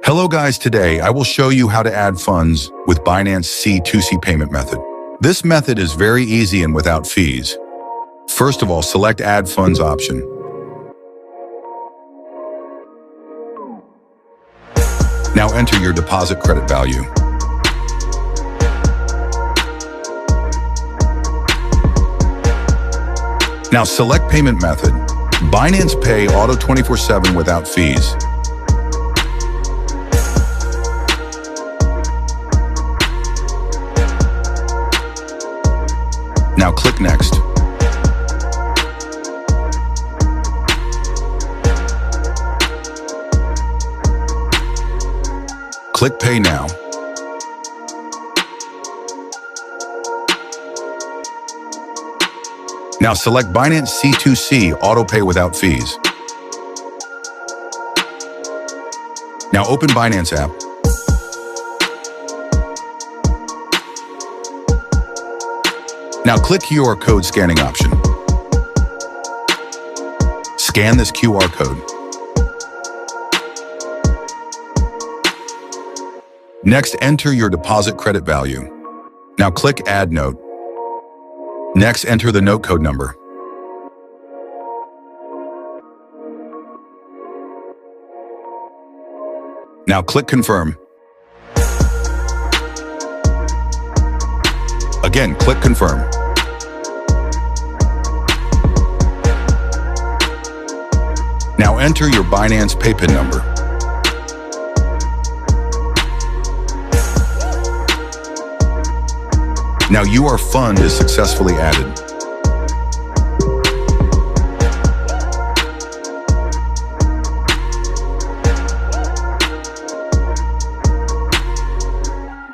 Hello guys, today I will show you how to add funds with Binance C2C payment method. This method is very easy and without fees. First of all, select Add Funds option. Now enter your deposit credit value. Now select payment method. Binance Pay Auto 24/7 without fees. Now click Next. Click Pay Now. Now select Binance C2C Auto Pay without fees. Now open Binance app. Now click QR code scanning option. Scan this QR code. Next, enter your deposit credit value. Now click Add Note. Next, enter the note code number. Now click Confirm. Again, click Confirm. Now enter your Binance PayPin number. Now your fund is successfully added.